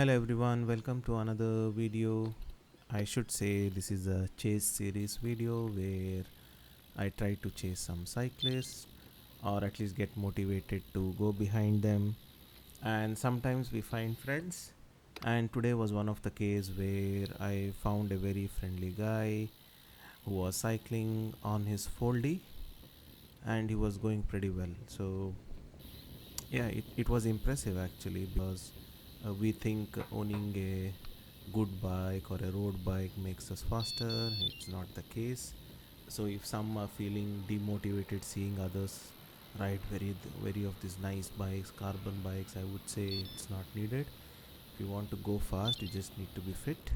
Hello everyone, welcome to another video. I should say this is a chase series video where I try to chase some cyclists or at least get motivated to go behind them, and sometimes we find friends. And today was one of the case where I found a very friendly guy who was cycling on his Foldie and he was going pretty well. So yeah, it was impressive actually, because we think owning a good bike or a road bike makes us faster. It's not the case. So if some are feeling demotivated seeing others ride very of these nice bikes, carbon bikes, I would say it's not needed. If you want to go fast, you just need to be fit,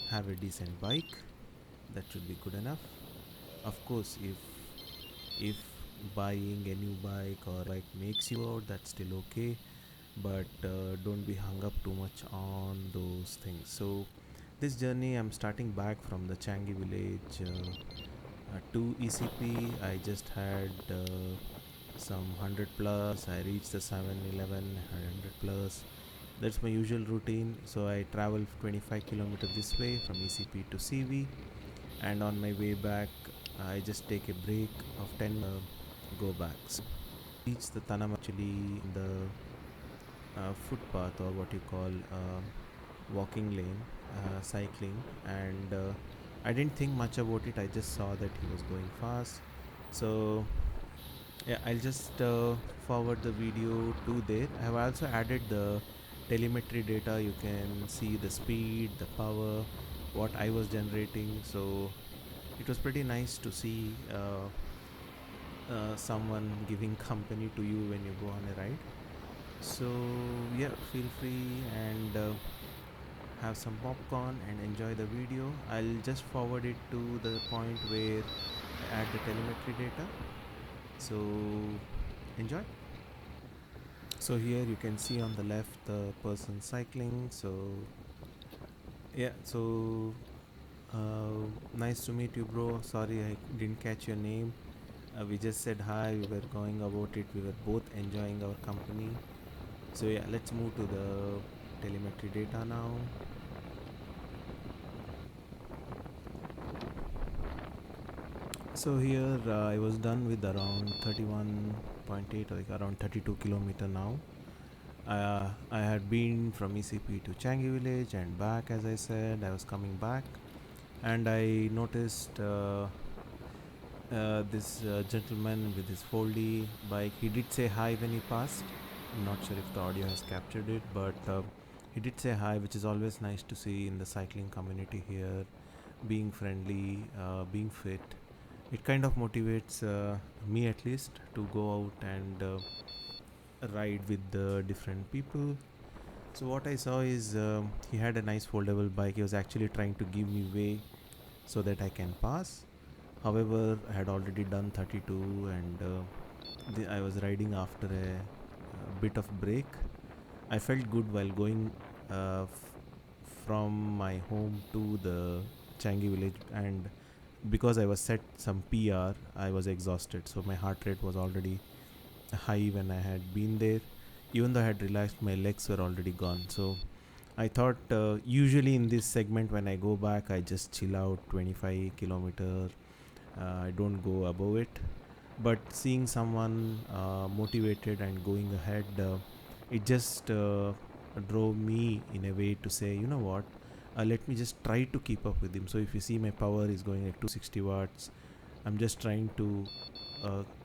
have a decent bike, that should be good enough. Of course, if buying a new bike or bike makes you out, that's still okay, but don't be hung up too much on those things. So this journey, I'm starting back from the Changi village to ECP. I just had some 100 plus. I reached the 7-Eleven 100 plus. That's my usual routine. So I travel 25 kilometers this way from ECP to CV, and on my way back I just take a break of 10 go back. So reach the Tanam actually in the footpath, or what you call walking lane, cycling, and I didn't think much about it. I just saw that he was going fast, so yeah, I'll just forward the video to there. I have also added the telemetry data. You can see the speed, the power, what I was generating. So it was pretty nice to see someone giving company to you when you go on a ride. So yeah, feel free and have some popcorn and enjoy the video. I'll just forward it to the point where I add the telemetry data. So enjoy. So here you can see on the left the person cycling. So yeah, so nice to meet you, bro. Sorry I didn't catch your name. We just said hi, we were going about it, we were both enjoying our company. So yeah, let's move to the telemetry data now. So here I was done with around 31.8, like around 32 kilometer now. I had been from ECP to Changi village and back. As I said, I was coming back and I noticed this gentleman with his Foldie bike. He did say hi when he passed. I'm not sure if the audio has captured it, but he did say hi, which is always nice to see in the cycling community here. Being friendly, being fit, it kind of motivates me at least to go out and ride with the different people. So what I saw is he had a nice foldable bike. He was actually trying to give me way so that I can pass. However, I had already done 32, and I was riding after a bit of break. I felt good while going from my home to the Changi village, and because I was set some PR, I was exhausted. So my heart rate was already high when I had been there. Even though I had relaxed, my legs were already gone. So I thought usually in this segment when I go back, I just chill out 25 kilometer. I don't go above it. But seeing someone motivated and going ahead, it just drove me in a way to say, you know what, let me just try to keep up with him. So if you see, my power is going at 260 watts. I'm just trying to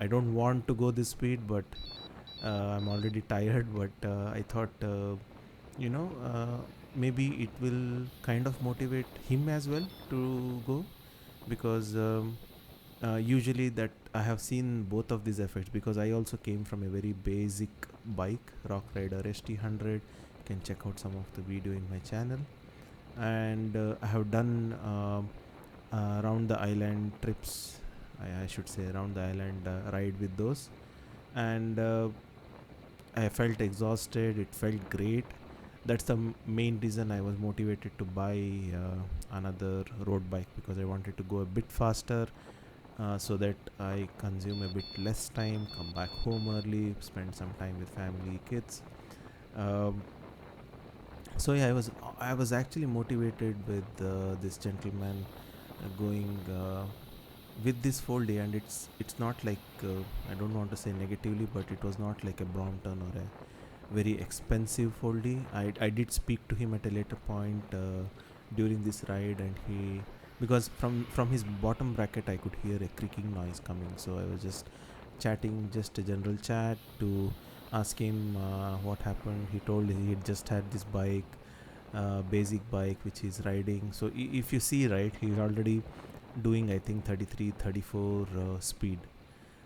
I don't want to go this speed, but I'm already tired. But I thought you know maybe it will kind of motivate him as well to go, because usually that I have seen both of these effects, because I also came from a very basic bike, Rock Rider ST100. You can check out some of the video in my channel, and I have done around the island trips. I should say around the island ride with those, and I felt exhausted. It felt great. That's the main reason I was motivated to buy another road bike, because I wanted to go a bit faster, so that I consume a bit less time, come back home early, spend some time with family, kids. Um, So yeah, I was actually motivated with this gentleman going with this Foldie, and it's not like I don't want to say negatively, but it was not like a Brompton or a very expensive Foldie. I did speak to him at a later point during this ride, and he, because from his bottom bracket I could hear a creaking noise coming, so I was just chatting, just a general chat, to ask him what happened. He told he had just had this bike, basic bike which he's riding. So if you see, right, he's already doing I think 33, 34 speed.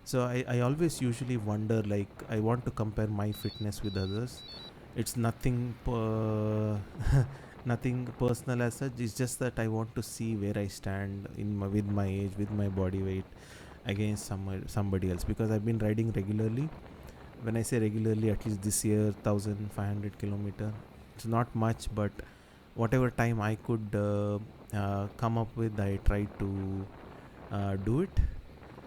So I always usually wonder, like, I want to compare my fitness with others. It's nothing nothing personal as such. It's just that I want to see where I stand with my age, with my body weight, against somebody else, because I've been riding regularly. When I say regularly, at least this year, 1500 kilometer. It's not much, but whatever time I could come up with, I tried to do it.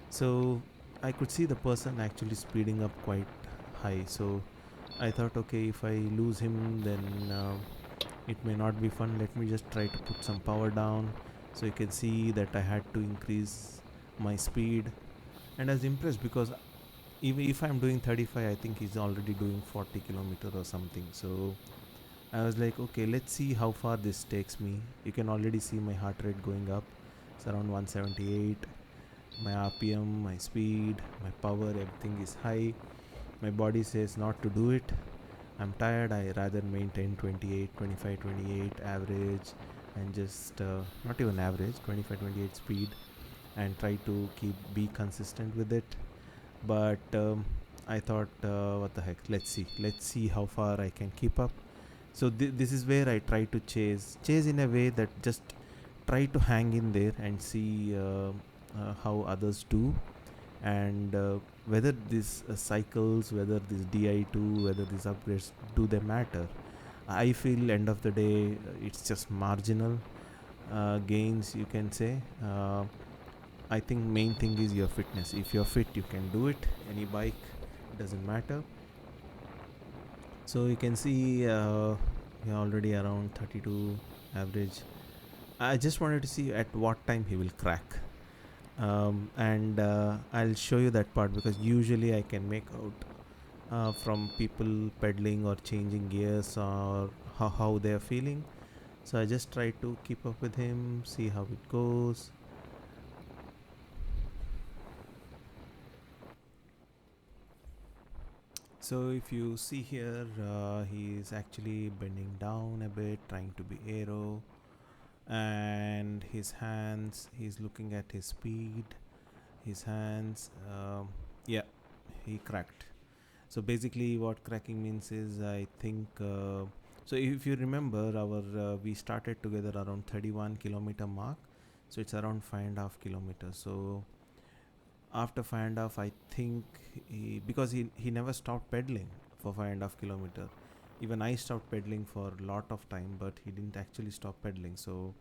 So I could see the person actually speeding up quite high. So I thought, okay, if I lose him, then it may not be fun. Let me just try to put some power down. So you can see that I had to increase my speed, and I was impressed because even if I'm doing 35, I think he's already doing 40 kilometer or something. So I was like, okay, let's see how far this takes me. You can already see my heart rate going up. It's around 178. My RPM, my speed, my power, everything is high. My body says not to do it. I'm tired. I rather maintain 28, 25, 28 average, and just not even average, 25, 28 speed, and try to be consistent with it. But I thought, what the heck? Let's see how far I can keep up. So this is where I try to chase in a way that just try to hang in there and see how others do, and whether these cycles, whether this Di2, whether these upgrades, do they matter. I feel end of the day it's just marginal gains, you can say. I think main thing is your fitness. If you're fit, you can do it. Any bike, doesn't matter. So you can see you're already around 32 average. I just wanted to see at what time he will crack, and I'll show you that part, because usually I can make out from people pedaling or changing gears, or how they are feeling. So I just try to keep up with him, see how it goes. So if you see here, he is actually bending down a bit, trying to be aero, and his hands, he's looking at his speed, his hands. Yeah, he cracked. So basically, what cracking means is, I think. So if you remember, our we started together around 31 kilometer mark. So it's around 5.5 kilometers. So after 5.5, I think because he never stopped pedaling for 5.5 kilometer. Even I stopped pedaling for a lot of time, but he didn't actually stop pedaling. So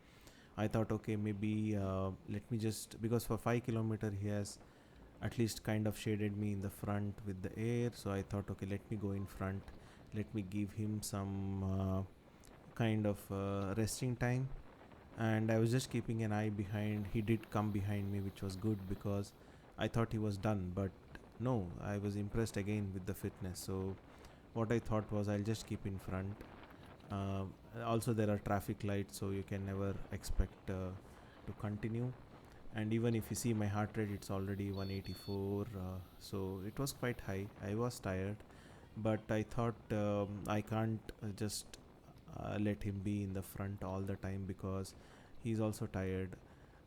I thought, okay, maybe let me just, because for 5 kilometer he has at least kind of shaded me in the front with the air. So I thought, okay, let me go in front, let me give him some kind of resting time. And I was just keeping an eye behind. He did come behind me, which was good, because I thought he was done, but no, I was impressed again with the fitness. So what I thought was, I'll just keep in front. uh, Also, there are traffic lights, so you can never expect to continue. And even if you see my heart rate, it's already 184. So it was quite high. I was tired, but I thought, I can't just let him be in the front all the time, because he's also tired.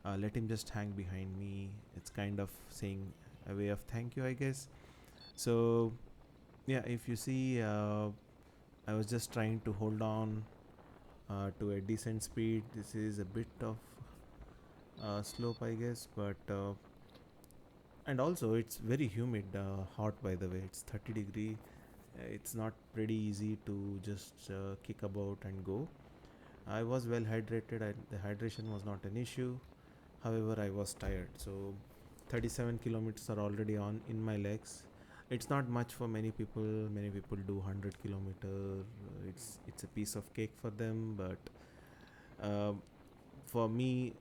Let him just hang behind me. It's kind of saying a way of thank you, I guess. So yeah, if you see, I was just trying to hold on to a decent speed. This is a bit of slope, I guess, but and also it's very humid, hot, by the way. It's 30 degree. It's not pretty easy to just kick about and go. I was well hydrated, and the hydration was not an issue. However, I was tired. So 37 kilometers are already on in my legs. It's not much for many people. Many people do 100 kilometer. It's a piece of cake for them. But for me,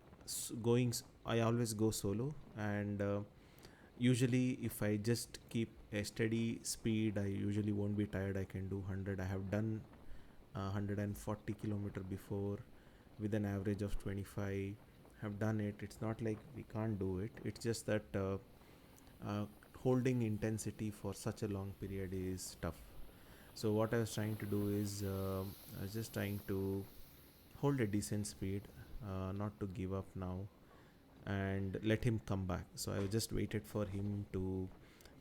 I always go solo, and usually if I just keep a steady speed, I usually won't be tired. I can do 100. I have done 140 kilometer before with an average of 25. Have done it. It's not like we can't do it. It's just that uh, holding intensity for such a long period is tough. So what I was trying to do is I was just trying to hold a decent speed, not to give up now, and let him come back. So I just waited for him to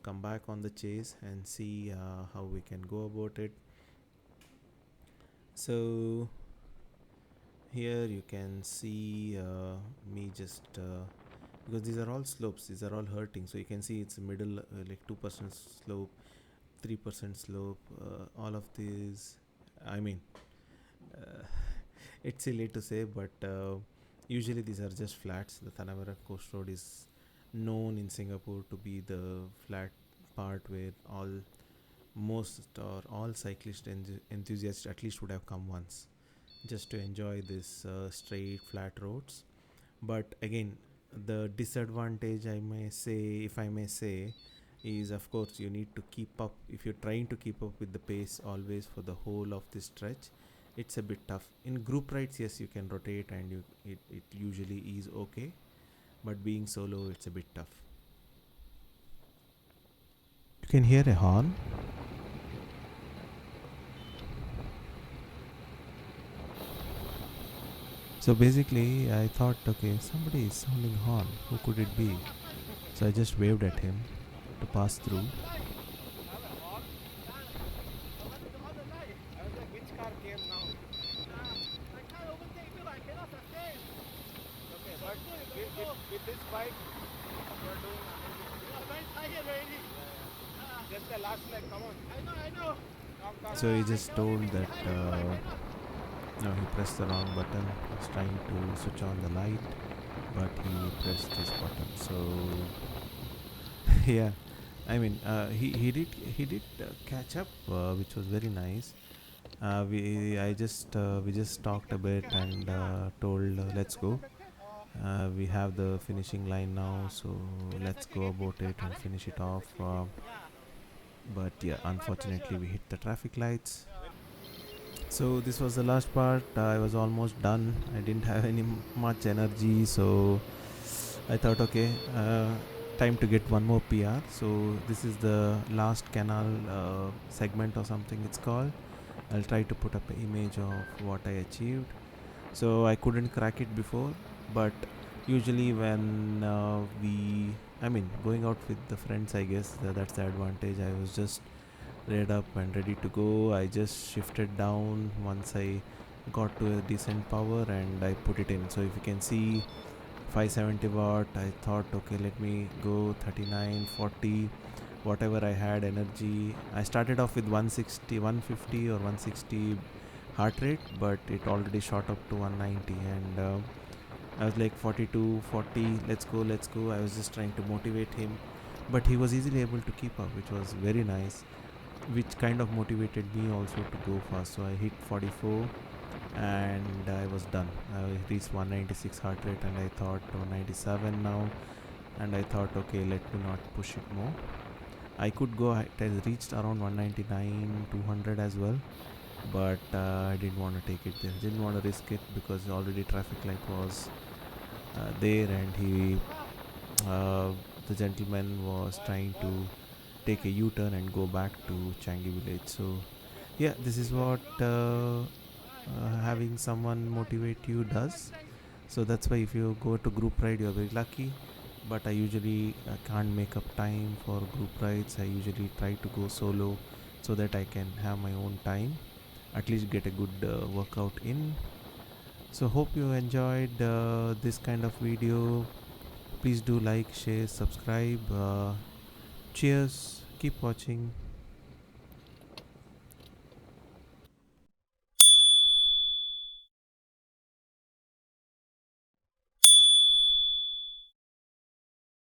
come back on the chase and see how we can go about it. So here you can see me just because these are all slopes, these are all hurting, so you can see it's middle, like 2% slope, 3% slope, all of these. I mean, uh, it's silly to say, but usually these are just flats. The Tanamera Coast Road is known in Singapore to be the flat part where most or all cyclist enthusiasts at least would have come once just to enjoy this straight flat roads. But again, the disadvantage, I may say, if I may say, is of course you need to keep up. If you're trying to keep up with the pace always for the whole of this stretch, it's a bit tough. In group rides, yes, you can rotate and it usually is okay, but being solo, it's a bit tough. You can hear a horn. So basically, I thought, okay, somebody is sounding horn. Who could it be? So I just waved at him to pass through. With this bike, you're doing amazing. Just the last leg, come on. I know. So he just told that no, he pressed the wrong button. He's trying to switch on the light, but he pressed this button. So yeah, I mean, he did catch up, which was very nice. We just talked a bit and told let's go. We have the finishing line now, so let's go about it and finish it off. But yeah, unfortunately, we hit the traffic lights. So this was the last part. I was almost done. I didn't have any much energy, so I thought, okay, time to get one more PR. So this is the last canal segment or something it's called. I'll try to put up an image of what I achieved. So I couldn't crack it before, but usually when going out with the friends, I guess that's the advantage. I was just read up and ready to go. I just shifted down once I got to a decent power and I put it in. So if you can see 570 watt, I thought, okay, let me go 39, 40, whatever I had energy. I started off with 160, 150 or 160 heart rate, but it already shot up to 190, and I was like 42, 40, let's go. I was just trying to motivate him, but he was easily able to keep up, which was very nice, which kind of motivated me also to go fast. So I hit 44 and I was done. I reached 196 heart rate and I thought 197 now, and I thought, okay, let me not push it more. I could go, I reached around 199, 200 as well, but I didn't want to take it there. Didn't want to risk it because already traffic light was there, and the gentleman was trying to take a U-turn and go back to Changi village. So yeah, this is what having someone motivate you does. So that's why if you go to group ride, you're very lucky. But I usually can't make up time for group rides. I usually try to go solo so that I can have my own time, at least get a good workout in. So hope you enjoyed this kind of video. Please do like, share, subscribe. Cheers, keep watching.